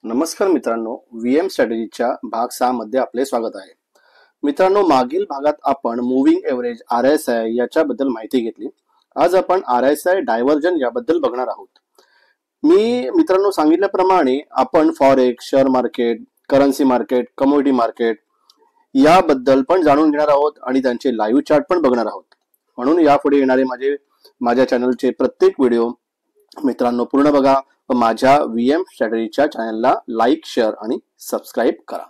नमस्कार मित्रांनो, व्हीएम स्ट्रॅटेजीच्या भाग 6 मध्ये आपले स्वागत आहे. मित्रांनो, मागील भागात आपण मूव्हिंग एव्हरेज RSI याच्याबद्दल माहिती घेतली. आज आपण RSI डायव्हर्जन याबद्दल बघणार आहोत. मी मित्रांनो सांगितल्याप्रमाणे आपण forex, share market, currency market, commodity market याबद्दल पण जाणून घेणार आहोत आणि त्यांचे लाईव्ह चार्ट पण बघणार आहोत. म्हणून यापुढे येणारे माझ्या चॅनलचे प्रत्येक व्हिडिओ मित्रांनो पूर्ण बघा व माझ्या व्हीएम स्ट्रॅटेजीच्या चॅनलला लाईक, शेअर आणि सबस्क्राईब करा.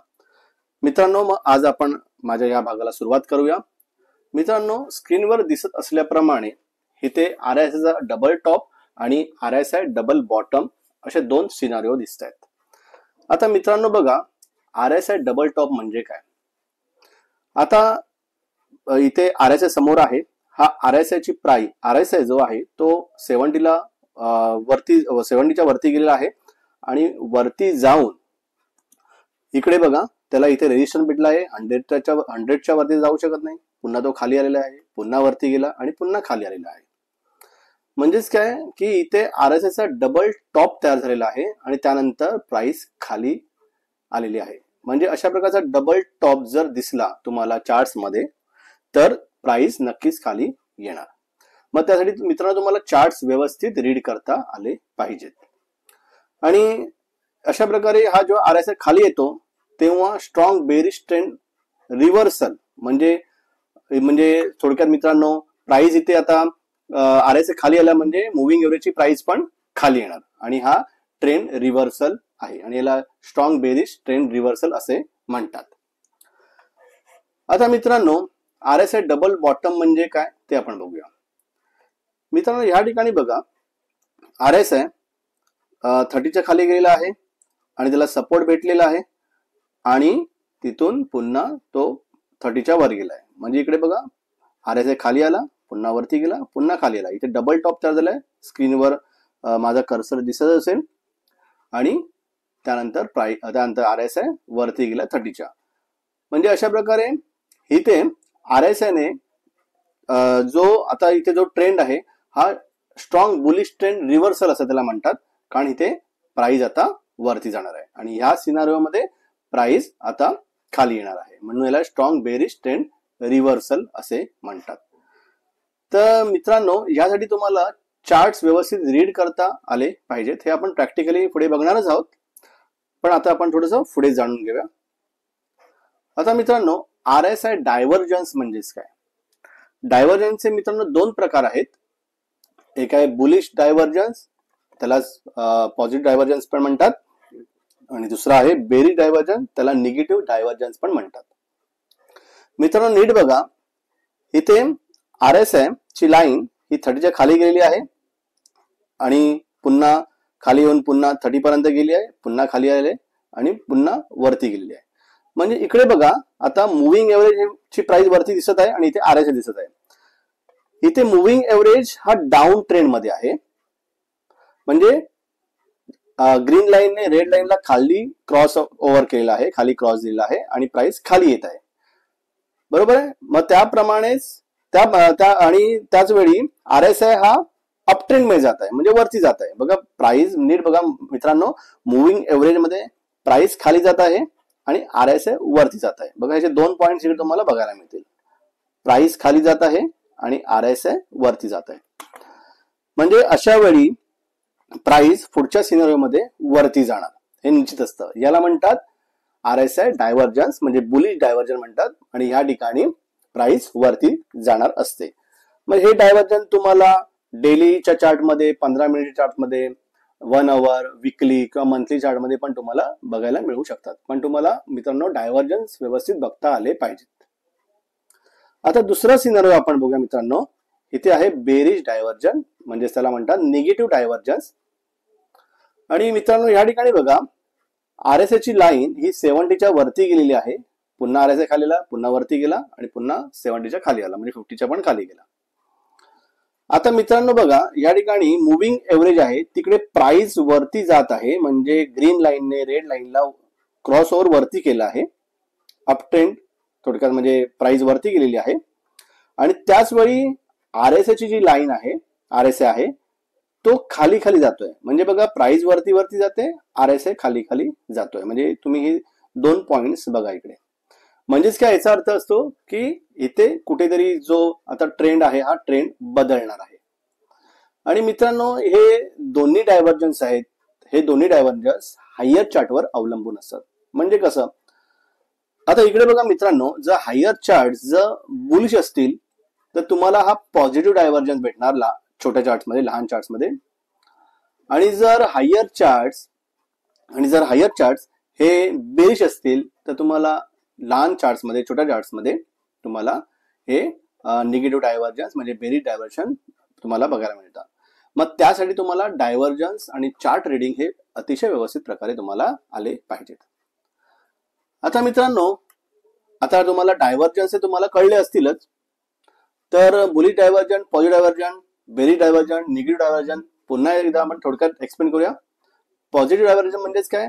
मित्रांनो, मग आज आपण माझ्या या भागाला सुरुवात करूया. मित्रांनो, स्क्रीनवर दिसत असल्याप्रमाणे इथे RSI चा डबल टॉप आणि RSI डबल बॉटम असे दोन सिनारिओ दिसत आहेत. आता मित्रांनो बघा, RSI डबल टॉप म्हणजे काय. आता इथे RSI समोर आहे. हा RSI ची प्राइस, RSI जो आहे तो 70ला वरती 70च्या वरती गेलेला आहे आणि वरती जाऊन इकडे बघा त्याला इथे रेजिस्टन्स भेटला आहे. 100च्या वरती जाऊ शकत नाही. पुन्हा तो खाली आलेला आहे, पुन्हा वरती गेला आणि पुन्हा खाली आलेला आहे. म्हणजेच काय की इथे RSI चा डबल टॉप तयार झालेला आहे आणि त्यानंतर प्राइस खाली आलेली आहे. म्हणजे अशा प्रकारचा डबल टॉप जर दिसला तुम्हाला चार्ट्स मध्ये तर प्राइस नक्कीच खाली येणार. मग त्यासाठी मित्रांनो तुम्हाला चार्ट्स व्यवस्थित रीड करता आले पाहिजेत. आणि अशा प्रकारे हा जेव्हा RSI खाली येतो तेव्हा स्ट्रॉंग बेरिश ट्रेंड रिव्हर्सल म्हणजे थोडक्यात मित्रांनो प्राइस इथे आता RSI खाली आला म्हणजे मूव्हिंग एव्हरेजची प्राइस पण खाली येणार आणि हा ट्रेंड रिव्हर्सल आहे आणि याला स्ट्रॉंग बेरिश ट्रेंड रिव्हर्सल असे म्हणतात. आता मित्रांनो RSI डबल बॉटम म्हणजे काय ते आपण बघूया. मित्रांनो या ठिकाणी बघा RSI 30च्या खाली गेलेला आहे आणि त्याला सपोर्ट भेटलेला आहे आणि तिथून पुन्हा तो 30च्या वर गेला आहे. म्हणजे इकडे बघा RSI खाली आला, पुन्हा वरती गेला, पुन्हा खाली आला. इथे डबल टॉप तयार झालाय. स्क्रीनवर माझा कर्सर दिसत असेल आणि त्यानंतर RSI वरती गेला 30च्या. म्हणजे अशा प्रकारे इथे RSI ने जो आता इथे जो ट्रेंड आहे हा स्ट्रॉंग बुलिश ट्रेंड रिव्हर्सल असं त्याला म्हणतात. कारण इथे प्राइस आता वरती जाणार आहे आणि ह्या सिनारिओ मध्ये प्राइस आता खाली येणार आहे. म्हणून याला स्ट्रॉंग बेरिश ट्रेंड रिव्हर्सल असे म्हणतात. तर मित्रांनो यासाठी तुम्हाला चार्ट्स व्यवस्थित रीड करता आले पाहिजेत. हे आपण प्रॅक्टिकली पुढे बघणारच आहोत. पण आता आपण थोडंसं पुढे जाणून घेऊया. आता मित्रांनो RSI डायव्हर्जन्स म्हणजेच काय. डायव्हर्जन्सचे मित्रांनो दोन प्रकार आहेत. एक आहे बुलिश डायव्हर्जन्स, त्याला पॉझिटिव्ह डायव्हर्जन्स पण म्हणतात आणि दुसरा आहे बेरिश डायव्हर्जन्स, त्याला निगेटिव्ह डायव्हर्जन्स पण म्हणतात. मित्रांनो नीट बघा, इथे RSI ची लाईन ही 30च्या खाली गेलेली आहे आणि पुन्हा खाली येऊन पुन्हा 30 पर्यंत गेली आहे, पुन्हा खाली आले आणि पुन्हा वरती गेलेली आहे. म्हणजे इकडे बघा आता मूव्हिंग एव्हरेज ची प्राइस वरती दिसत आहे आणि इथे RSI दिसत आहे. इथे मूव्हिंग एव्हरेज हा डाऊन ट्रेंड मध्ये आहे. म्हणजे ग्रीन लाईनने रेड लाईनला खाली क्रॉस ओव्हर केलेला आहे, खाली क्रॉस दिलेला आहे आणि प्राइस खाली येत आहे. बरोबर आहे. मग त्याप्रमाणेच त्याच वेळी RSI हा अप ट्रेंड मध्ये जात आहे, म्हणजे वरती जात आहे. बघा प्राइस नीट बघा मित्रांनो, मूव्हिंग एव्हरेज मध्ये प्राइस खाली जात आहे आणि RSI वरती जात आहे. बघा याचे दोन पॉइंट्स इकडे तुम्हाला बघायला मिळतील. प्राइस खाली जात आहे आणि RSI वरती जात आहे. म्हणजे अशा वेळी प्राइस पुढच्या सिनारिओ मध्ये वरती जाणार हे निश्चित असतं. याला म्हणतात RSI डायव्हर्जन्स, म्हणजे बुलिश डायव्हर्जन म्हणतात आणि या ठिकाणी प्राइस वरती जाणार असते. मग हे डायव्हर्जन तुम्हाला डेलीच्या चार्ट मध्ये, 15 मिनिटच्या चार्ट मध्ये, 1 आवर, वीकली किंवा मंथली चार्ट मध्ये पण तुम्हाला बघायला मिळू शकतात. पण तुम्हाला मित्रांनो डायव्हर्जन्स व्यवस्थित बघता आले पाहिजेत. आता दुसरा सिनारिओ आपण बघूया मित्रांनो. इथे आहे बेरिश डायव्हर्जन, म्हणजे त्याला म्हणतात निगेटिव्ह डायव्हर्जन्स. आणि मित्रांनो या ठिकाणी बघा RSI ची लाईन ही 70च्या वरती गेलेली आहे, पुन्हा RSI खाली आला, पुन्हा वरती गेला आणि पुन्हा 70च्या खाली आला, म्हणजे 50च्या पण खाली गेला. आता मित्रांनो बघा या ठिकाणी मूव्हिंग एव्हरेज आहे तिकडे प्राइस वरती जात आहे. म्हणजे ग्रीन लाईनने रेड लाईनला क्रॉस ओव्हर वरती केला आहे, अप ट्रेंड थोडक्यात, म्हणजे प्राइस वरती गेलेली आहे. आणि त्याच वेळी RSI ची जी लाईन आहे, RSI आहे तो खाली खाली जातोय. म्हणजे बघा प्राइस वरती वरती जाते, RSI खाली खाली जातोय. म्हणजे तुम्ही हे 2 पॉइंट्स बघा इकडे. म्हणजेच काय याचा अर्थ असतो की इथे कुठेतरी जो आता ट्रेंड आहे हा ट्रेंड बदलणार आहे. आणि मित्रांनो हे दोन्ही डायव्हर्जन्स आहेत, हे दोन्ही डायव्हर्जन्स हायर चार्टवर अवलंबून असतात. म्हणजे कसं, आता इकडे बघा मित्रांनो, जर हायर चार्ट जर बुलिश असतील तर तुम्हाला हा पॉझिटिव्ह डायव्हर्जन्स भेटणार छोट्या चार्ट्समध्ये, लहान चार्ट्समध्ये. आणि जर हायर चार्ट्स हे बेरिश असतील तर तुम्हाला लहान चार्ट्समध्ये, छोट्या चार्ट्समध्ये तुम्हाला हे निगेटिव्ह डायव्हर्जन्स म्हणजे बेरिश डायव्हर्जन तुम्हाला बघायला मिळतात. मग त्यासाठी तुम्हाला डायव्हर्जन्स आणि चार्ट रीडिंग हे अतिशय व्यवस्थित प्रकारे तुम्हाला आले पाहिजेत. आता मित्रांनो, आता तुम्हाला डायव्हर्जन्स हे तुम्हाला कळले असतीलच. तर bullish divergence, positive divergence, bearish divergence, negative divergence पुन्हा एकदा आपण थोडक्यात एक्सप्लेन करूया. पॉझिटिव्ह डायव्हर्जन म्हणजेच काय,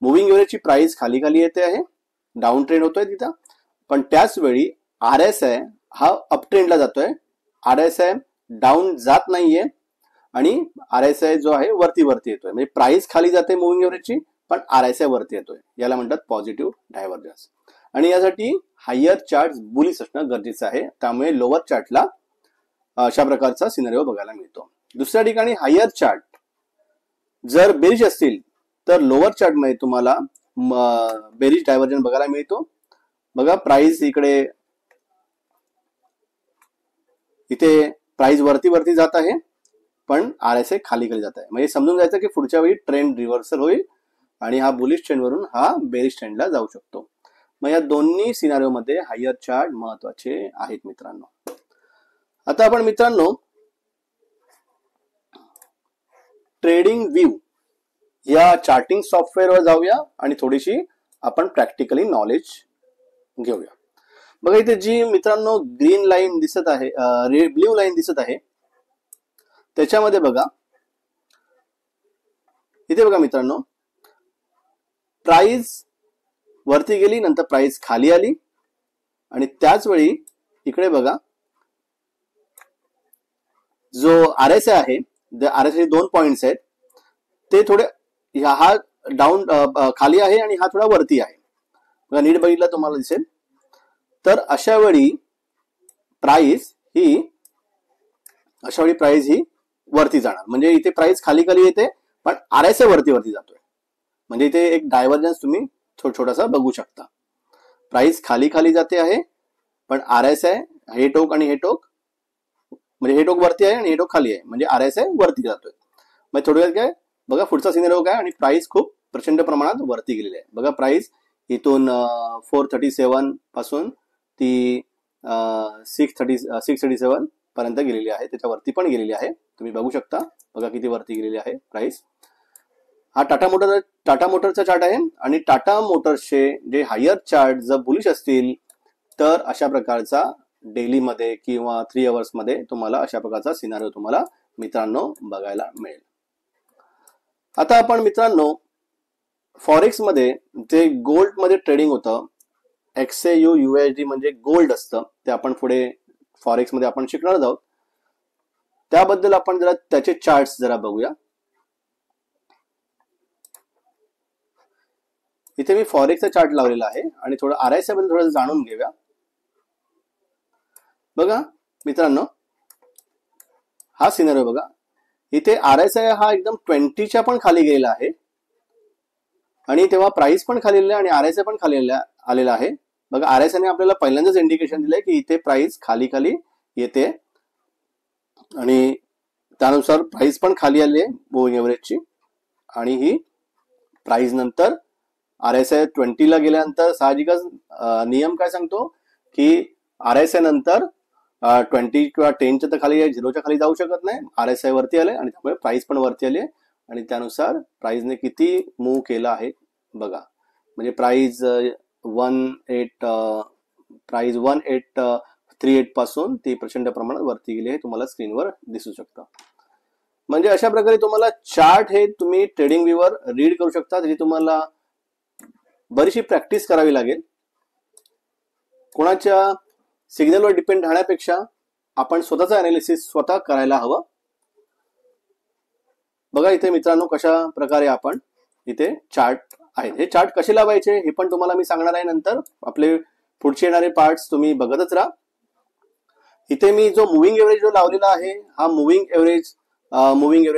मुव्हिंग एव्हरेजची प्राइस खाली खाली येते आहे, डाऊन ट्रेंड होतोय तिथं, पण त्याच वेळी RSI हा अप ट्रेंडला जातोय, RSI डाऊन जात नाहीये आणि RSI जो आहे वरती वरती येतोय. म्हणजे प्राइस खाली जाते मुव्हिंग एव्हरेजची, पण RSI वरती येतोय. याला म्हणतात पॉझिटिव्ह डायव्हर्जन्स. आणि यासाठी हायर चार्ट बुलिश असणं गरजेचं आहे. त्यामुळे लोअर चार्टला अशा प्रकारचा सिनेरिओ बघायला मिळतो. दुसऱ्या ठिकाणी हायर चार्ट जर बेरिश असतील तर लोअर चार्ट मध्ये तुम्हाला बेरिश डायव्हर्जन बघायला मिळतो. बघा प्राइस इथे प्राइस वरती वरती जात आहे, पण RSI खाली खाली जात आहे. म्हणजे समजून जायचं की पुढच्या वेळी ट्रेंड रिव्हर्सल होईल आणि हा बुलिश ट्रेंड वरून हा बेरिश ट्रेंडला जाऊ शकतो. मग या दोन्ही सिनारिओ मध्ये हायर चार्ट महत्वाचे आहेत मित्रांनो. आता आपण मित्रांनो ट्रेडिंग व्यू या चार्टिंग सॉफ्टवेअरवर जाऊया आणि थोडीशी आपण प्रॅक्टिकली नॉलेज घेऊया. बघा इथे जी मित्रांनो ग्रीन लाईन दिसत आहे, ब्ल्यू लाईन दिसत आहे, त्याच्यामध्ये बघा इथे बघा मित्रांनो, प्राइस वरती गेली, नंतर प्राइस खाली आली आणि त्याच वेळी इकडे बघा जो RSI आहे, RSI 2 पॉइंट्स आहेत, ते थोडे हा डाऊन खाली आहे आणि हा थोडा वरती आहे. बघा नीट बघितला तुम्हाला दिसेल. तर अशा वेळी प्राइस ही वरती जाणार. म्हणजे इथे प्राइस खाली खाली येते, पण RSI वरती वरती जातोय. म्हणजे इथे एक डायव्हर्जन्स तुम्ही छोटासा बघू शकता. प्राइस खाली खाली जाते आहे, पण RSI हे टोक आणि हे टोक, म्हणजे हे टोक वरती आहे आणि हे टोक खाली आहे, म्हणजे RSI वरती जातोय. मग थोडक्यात काय बघा पुढचा सिनेरिओ काय, आणि प्राइस खूप प्रचंड प्रमाणात वरती गेलेली आहे. बघा प्राइस इथून 437 पासून ती 637 पर्यंत गेलेली आहे, त्याच्यावरती पण गेलेली आहे. तुम्ही बघू शकता बघा किती वरती गेलेली आहे प्राइस. हा टाटा मोटरचा चार्ट आहे आणि टाटा मोटर्सचे जे हायर चार्ट जर बुलिश असतील तर अशा प्रकारचा डेली मध्ये किंवा 3 आवर्स मध्ये तुम्हाला अशा प्रकारचा सिनारिओ तुम्हाला मित्रांनो बघायला मिळेल. आता आपण मित्रांनो फॉरेक्स मध्ये जे गोल्ड मध्ये ट्रेडिंग होतं, XAU USD म्हणजे गोल्ड असतं, ते आपण पुढे फॉरेक्स मध्ये आपण शिकणार आहोत. त्याबद्दल आपण जरा त्याचे चार्ट्स जरा बघूया. इथे मी फॉरेक्सचा चार्ट लावलेला आहे आणि थोडं RSI बद्दल थोडं जाणून घेऊया. बघा मित्रांनो हा सिनेरिओ बघा, इथे RSI हा एकदम 20च्या पण खाली गेलेला आहे आणि तेव्हा प्राइस पण खाली आलेला आणि RSI पण खाली आलेला आहे. बघा RSI ने आपल्याला पहिल्यांदाच इंडिकेशन दिलंय की इथे प्राइस खाली खाली येते आणि त्यानुसार प्राइस पण खाली आली आहे मुव्हिंग एव्हरेजची. आणि ही प्राइस नंतर RSI 20ला गेल्यानंतर साहजिकच नियम काय सांगतो की RSI नंतर 20 किंवा 10च्या तर खाली 0च्या खाली जाऊ शकत नाही. RSI वरती आले आणि त्यामुळे प्राइस पण वरती आली आणि त्यानुसार प्राइसने किती मूव्ह केला आहे बघा. म्हणजे प्राइस 1838 पासून ती प्रचंड प्रमाणात वरती गेली आहे, तुम्हाला स्क्रीनवर दिसू शकतं. म्हणजे अशा प्रकारे तुम्हाला चार्ट हे तुम्ही ट्रेडिंग व्ह्यूवर रीड करू शकता. त्याची तुम्हाला बरीचशी प्रॅक्टिस करावी लागेल. कोणाच्या सिग्नलवर डिपेंड राहण्यापेक्षा आपण स्वतःचं अनालिसिस स्वतः करायला हवं. बघा इथे मित्रांनो कशा प्रकारे आपण इथे चार्ट आहेत. हे चार्ट कसे लावायचे हे पण तुम्हाला मी सांगणार आहे नंतर. आपले पुढचे येणारे पार्ट्स तुम्ही बघतच राहा. इथे मी जो मुव्हिंग एव्हरेज जो लावलेला आहे हा मुव्हिंग एव्हरेज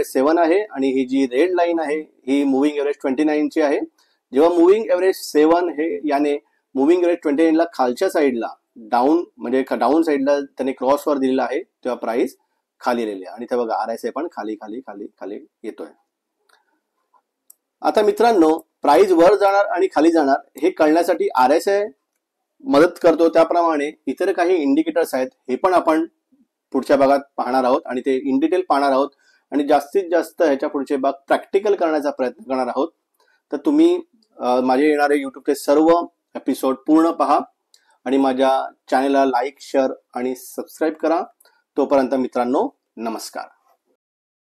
7 आहे आणि ही जी रेड लाईन आहे ही मुव्हिंग एव्हरेज 29 ची आहे. जेव्हा मुव्हिंग एव्हरेज 7 हे याने मुव्हिंग एव्हरेज 29 ला खालच्या साईडला डाऊन म्हणजे डाऊन साईडला त्याने क्रॉसवर दिलेला आहे तेव्हा प्राइस खाली गेलेली आहे आणि ते बघा RSI पण खाली खाली खाली खाली येतोय. आता मित्रांनो प्राइस वर जाणार आणि खाली जाणार हे कळण्यासाठी RSI मदत करतो, त्याप्रमाणे इतर काही इंडिकेटर्स आहेत हे पण आपण पुढच्या भागात पाहणार आहोत आणि ते इन डिटेल पाहणार आहोत आणि जास्तीत जास्त ह्याच्या पुढचे भाग प्रॅक्टिकल करण्याचा प्रयत्न करणार आहोत. तर तुम्ही माझे येणारे युट्यूबचे सर्व एपिसोड पूर्ण पहा आणि माझ्या चॅनलला लाईक, शेअर आणि सबस्क्राईब करा. तोपर्यंत मित्रांनो नमस्कार.